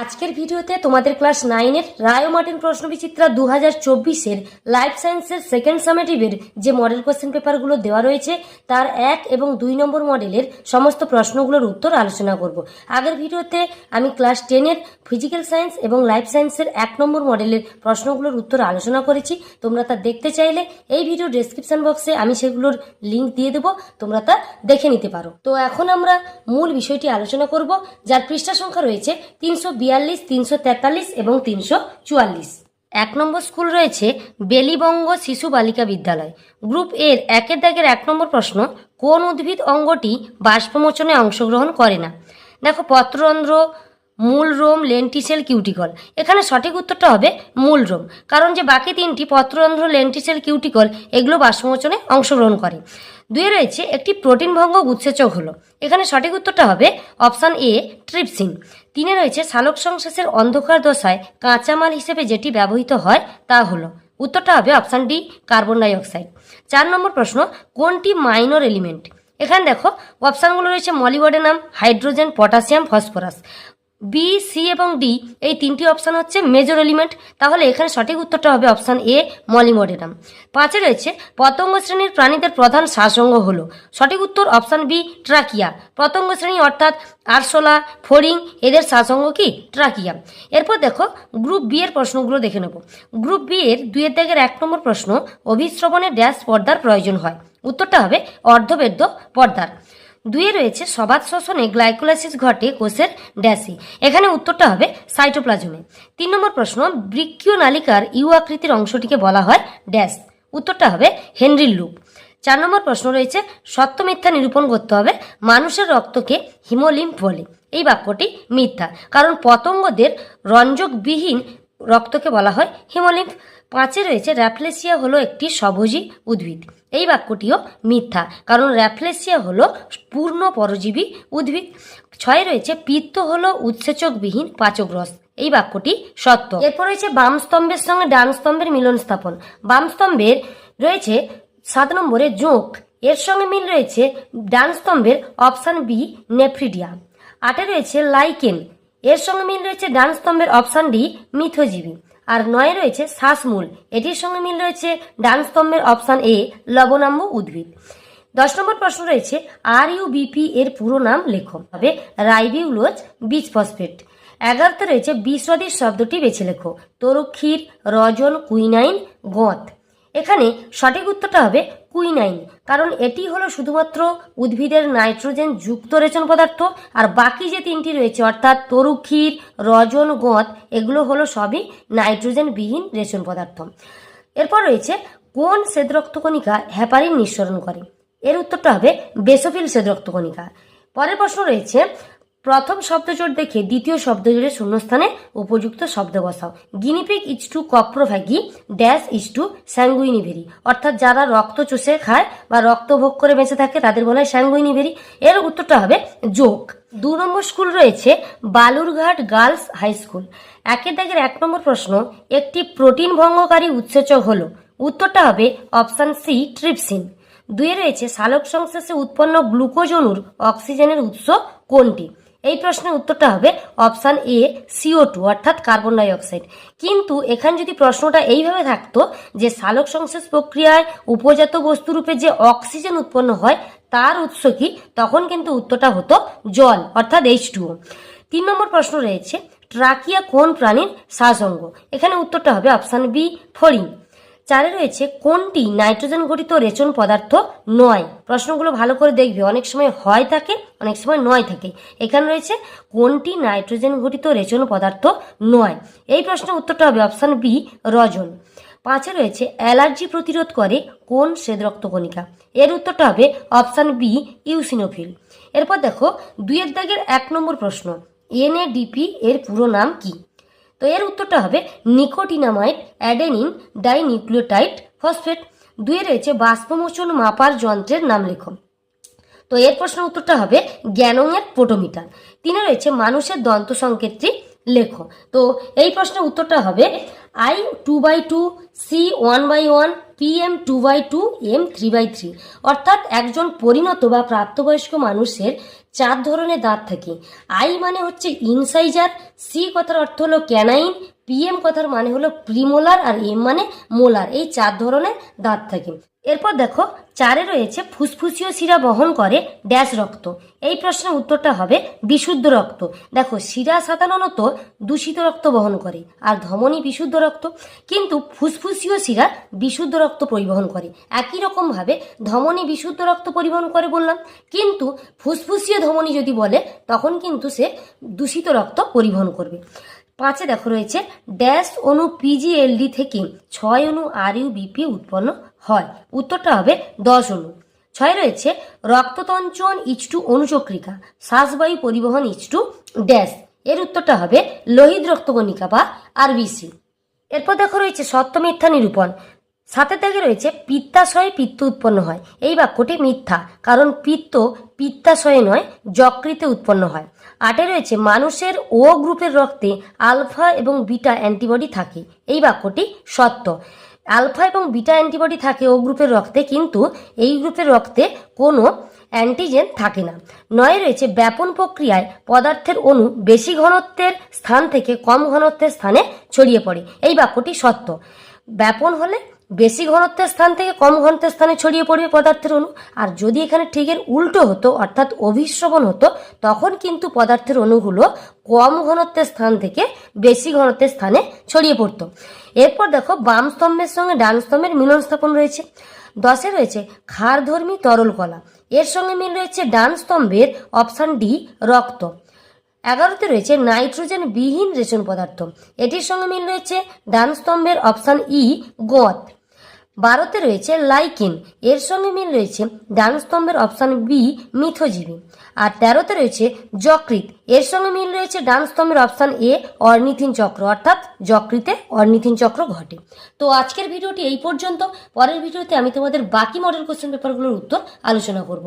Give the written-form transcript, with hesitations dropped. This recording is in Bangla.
আজকের ভিডিওতে তোমাদের ক্লাস 9-এর রায় ও মার্টিন প্রশ্নবিচিত্রা 2024-এর লাইফ সায়েন্সের সেকেন্ড সামেটিভের যে মডেল কোশ্চেন পেপারগুলো দেওয়া রয়েছে তার 1 এবং 2 নম্বর মডেলের সমস্ত প্রশ্নগুলোর উত্তর আলোচনা করব। আগের ভিডিওতে আমি ক্লাস 10-এর ফিজিক্যাল সায়েন্স এবং লাইফ সায়েন্সের 1 নম্বর মডেলের প্রশ্নগুলোর উত্তর আলোচনা করেছি। তোমরা তা দেখতে চাইলে এই ভিডিও ডেসক্রিপশন বক্সে আমি সেগুলোর লিঙ্ক দিয়ে দেবো, তোমরা তা দেখে নিতে পারো। তো এখন আমরা মূল বিষয়টি আলোচনা করব, যার পৃষ্ঠা সংখ্যা রয়েছে 342, 343 এবং 344। 1 নম্বর স্কুল রয়েছে বেলিবঙ্গ শিশু বালিকা বিদ্যালয়। গ্রুপ এর 1-এর দাগের 1 নম্বর প্রশ্ন, কোন উদ্ভিদ অঙ্গটি বাষ্পমোচনে অংশগ্রহণ করে না? দেখো, পত্ররন্ধ্র, মূল রোম, লেন্টিসেল, কিউটিকল। এখানে সঠিক উত্তরটা হবে মূল রোম, কারণ যে বাকি তিনটি পত্ররন্ধ্র, লেন্টিসেল, কিউটিকল এগুলো বাষ্পমোচনে অংশগ্রহণ করে। 2 রয়েছে একটি প্রোটিন ভঙ্গক উৎসেচক হলো। এখানে সঠিক উত্তরটা হবে অপশান এ, ট্রিপসিন। 3 রয়েছে সালোক সংশ্লেষের অন্ধকার দশায় কাঁচামাল হিসেবে যেটি ব্যবহৃত হয় তা হলো, উত্তরটা হবে অপশান ডি, কার্বন ডাই অক্সাইড। 4 নম্বর প্রশ্ন, কোনটি মাইনর এলিমেন্ট? এখানে দেখো অপশানগুলো রয়েছে molybdenum, hydrogen, potassium, phosphorus. B, C এবং ডি এই তিনটি অপশান হচ্ছে মেজর এলিমেন্ট, তাহলে এখানে সঠিক উত্তরটা হবে অপশান এ, মলিবডেনাম। 5 রয়েছে পতঙ্গ শ্রেণীর প্রাণীদের প্রধান শ্বাসঅঙ্গ হলো, সঠিক উত্তর অপশান বি, ট্রাকিয়া। পতঙ্গ শ্রেণী অর্থাৎ আরশোলা, ফড়িং এদের শ্বাসঅঙ্গ কি? ট্রাকিয়া। এরপর দেখো গ্রুপ বি এর প্রশ্নগুলো দেখে নেব। গ্রুপ বি এর 2-এর দাগের 1 নম্বর প্রশ্ন, অভিস্রবণে ড্যাশ পর্দার প্রয়োজন হয়? উত্তরটা হবে অর্ধবেদ্য পর্দার। 2 রয়েছে সবাত শ্বসনে গ্লাইকোলাইসিস ঘটে কোষের ড্যাশে। এখানে উত্তরটা হবে সাইটোপ্লাজমে। 3 নম্বর প্রশ্ন, বৃক্কীয় নালিকার ইউ আকৃতির অংশটিকে বলা হয় ড্যাশ? উত্তরটা হবে হেনরির লুপ। 4 নম্বর প্রশ্ন রয়েছে সত্য মিথ্যা নিরূপণ করতে হবে, মানুষের রক্তকে হিমোলিম্ফ বলে। এই বাক্যটি মিথ্যা, কারণ পতঙ্গদের রঞ্জকবিহীন রক্তকে বলা হয় হিমোলিম্ফ। 5 রয়েছে র্যাফলেসিয়া হলো একটি স্বভোজী উদ্ভিদ। এই বাক্যটিও মিথ্যা, কারণ র্যাফলেসিয়া হলো পূর্ণ পরজীবী উদ্ভিদ। 6 রয়েছে পিত্ত হলো উৎসেচকবিহীন পাচক রস। এই বাক্যটি সত্য। এরপর রয়েছে বাম স্তম্ভের সঙ্গে ডান স্তম্ভের মিলন স্থাপন। বাম স্তম্ভের রয়েছে 7 নম্বরে জোঁক, এর সঙ্গে মিল রয়েছে ডান স্তম্ভের অপশান বি, নেফ্রিডিয়া। 8 রয়েছে লাইকেন, এর সঙ্গে মিল রয়েছে ডান স্তম্ভের অপশান ডি, মিথজীবী। আর 9 রয়েছে শ্বাসমূল, এটির সঙ্গে মিল রয়েছে ডান স্তম্ভের অপশান এ, লবণাম্ব উদ্ভিদ। 10 নম্বর প্রশ্ন রয়েছে RUBP এর পুরো নাম লেখো, হবে রাইবিউলোজ বীজ ফসফেট। 11 রয়েছে বিসদৃশ শব্দটি বেছে লেখো, তরুক্ষীর, রজন, কুইনাইন, গঁত। এখানে সঠিক উত্তরটা হবে কুইনাইন, কারণ এটি হলো শুধুমাত্র উদ্ভিদের নাইট্রোজেন যুক্ত রেচন পদার্থ, আর বাকি যে 3টি রয়েছে অর্থাৎ তরুক্ষীর, রজন, গঁত এগুলো হলো সবই নাইট্রোজেন বিহীন রেচন পদার্থ। এরপর রয়েছে কোন শ্বেত রক্তকণিকা হেপারিন নিঃসরণ করে? এর উত্তরটা হবে বেসোফিল শ্বেত রক্তকণিকা। পরের প্রশ্ন রয়েছে প্রথম শব্দজোড় দেখে দ্বিতীয় শব্দজোড়ের শূন্যস্থানে উপযুক্ত শব্দ বসাও। Guinea pig is to coprophagy dash is to sanguinivory, অর্থাৎ যারা রক্ত চুষে খায় বা রক্ত ভোগ করে বেঁচে থাকে তাদের বলা হয় স্যাঙ্গুইনিভেরি। এর উত্তরটা হবে যোগ। 2 নম্বর স্কুল রয়েছে বালুরঘাট গার্লস হাই স্কুল। 1-এর দাগের 1 নম্বর প্রশ্ন, একটি প্রোটিন ভঙ্গকারী উৎসেচক হলো, উত্তরটা হবে অপশান সি, ট্রিপসিন। 2 রয়েছে সালোক সংশ্লেষে উৎপন্ন গ্লুকোজ অণুর অক্সিজেনের উৎস কোনটি? এই প্রশ্নের উত্তরটা হবে অপশান এ, CO2 অর্থাৎ কার্বন ডাই অক্সাইড। কিন্তু এখানে যদি প্রশ্নটা এইভাবে থাকতো যে সালোক সংশ্লেষ প্রক্রিয়ায় উপজাত বস্তুরূপে যে অক্সিজেন উৎপন্ন হয় তার উৎস কি, তখন কিন্তু উত্তরটা হতো জল অর্থাৎ H2O। 3 নম্বর প্রশ্ন রয়েছে ট্রাকিয়া কোন প্রাণীর শ্বাসঅঙ্গ? এখানে উত্তরটা হবে অপশান বি, ফড়িং। 4 রয়েছে কোনটি নাইট্রোজেন ঘটিত রেচন পদার্থ নয়? প্রশ্নগুলো ভালো করে দেখবে, অনেক সময় হয় থাকে, অনেক সময় নয় থাকে। এখানে রয়েছে কোনটি নাইট্রোজেন ঘটিত রেচন পদার্থ নয়? এই প্রশ্নের উত্তরটা হবে অপশান বি, রজন। 5 রয়েছে অ্যালার্জি প্রতিরোধ করে কোন শ্বেত রক্তকণিকা? এর উত্তরটা হবে অপশান বি, ইউসিনোফিল। এরপর দেখো 2-এর দাগের 1 নম্বর প্রশ্ন, NADP এর পুরো নাম কি? তো এর উত্তরটা হবে নিকোটিনামাইড অ্যাডেনিন ডাইনিউক্লিওটাইড ফসফেট। 2 রয়েছে বাষ্পমোচন মাপার যন্ত্রের নাম লেখো। তো এর প্রশ্নের উত্তরটা হবে গ্যানংয়ের পোটোমিটার। 3 রয়েছে মানুষের দন্ত সংকেতটি লেখো। তো এই প্রশ্নের উত্তরটা হবে I 2/2, C 1/1, PM2/2 M3/3, অর্থাৎ একজন পরিণত বা প্রাপ্তবয়স্ক মানুষের 4 ধরনের দাঁত থাকে। আই মানে হচ্ছে ইনসাইজার, সি কথার অর্থ হলো ক্যানাইন, PM কথার মানে হলো প্রিমোলার, আর এম মানে মোলার। এই 4 ধরনের দাঁত থাকে। এরপর দেখো 4-এ রয়েছে ফুসফুসীয় শিরা বহন করে ড্যাশ রক্ত। এই প্রশ্নের উত্তরটা হবে বিশুদ্ধ রক্ত। দেখো শিরা সাধারণত দূষিত রক্ত বহন করে আর ধমনী বিশুদ্ধ রক্ত, কিন্তু ফুসফুসীয় শিরা বিশুদ্ধ রক্ত পরিবহন করে। একই রকমভাবে ধমনী বিশুদ্ধ রক্ত পরিবহন করে বললাম, কিন্তু ফুসফুসীয় ধমনী যদি বলে তখন কিন্তু সে দূষিত রক্ত পরিবহন করবে। 5-এ দেখো রয়েছে ড্যাশ অণু PGLD থেকে 6 অণু RUBP উৎপন্ন হয়। উত্তরটা হবে 10 অণু। 6-এ রয়েছে রক্ততঞ্চন H2 অণুচক্রিকা, শ্বাসবায়ু পরিবহন H2 ড্যাশ। এর উত্তরটা হবে লোহিত রক্তকণিকা বা RBC। এরপর দেখো রয়েছে সত্য মিথ্যা নিরূপণ। 7-এর দাগে রয়েছে পিত্তাশয়ে পিত্ত উৎপন্ন হয়। এই বাক্যটি মিথ্যা, কারণ পিত্ত পিত্তাশয়ে নয় যকৃতে উৎপন্ন হয়। 8-এ রয়েছে মানুষের ও গ্রুপের রক্তে আলফা এবং বিটা অ্যান্টিবডি থাকে। এই বাক্যটি সত্য। আলফা এবং বিটা অ্যান্টিবডি থাকে ও গ্রুপের রক্তে, কিন্তু এই গ্রুপের রক্তে কোনো অ্যান্টিজেন থাকে না। 9-এ রয়েছে ব্যাপন প্রক্রিয়ায় পদার্থের অণু বেশি ঘনত্বের স্থান থেকে কম ঘনত্বের স্থানে ছড়িয়ে পড়ে। এই বাক্যটি সত্য। ব্যাপন হলে বেশি ঘনত্বের স্থান থেকে কম ঘনত্বের স্থানে ছড়িয়ে পড়বে পদার্থের অণু, আর যদি এখানে ঠিক এর উল্টো হতো অর্থাৎ অভিশ্রবণ হতো তখন কিন্তু পদার্থের অণুগুলো কম ঘনত্বের স্থান থেকে বেশি ঘনত্বের স্থানে ছড়িয়ে পড়তো। এরপর দেখো বাম স্তম্ভের সঙ্গে ডান স্তম্ভের মিলন স্থাপন রয়েছে। 10-এ রয়েছে ক্ষারধর্মী তরল কলা। এর সঙ্গে মিল রয়েছে ডান স্তম্ভের অপশান ডি রক্ত। 11-তে রয়েছে নাইট্রোজেন বিহীন রেশন পদার্থ। এটির সঙ্গে মিল রয়েছে ডান স্তম্ভের অপশান ই গোঁত। 12-তে রয়েছে লাইকেন। এর সঙ্গে মিল রয়েছে ডান স্তম্ভের অপশান বি মিথজীবী। আর 13-তে রয়েছে যকৃৎ। এর সঙ্গে মিল রয়েছে ডান স্তম্ভের অপশান এ অর্নিথিন চক্র, অর্থাৎ যকৃতে অর্নিথিন চক্র ঘটে। তো আজকের ভিডিওটি এই পর্যন্ত। পরের ভিডিওতে আমি তোমাদের বাকি মডেল কোশ্চেন পেপারগুলোর উত্তর আলোচনা করব।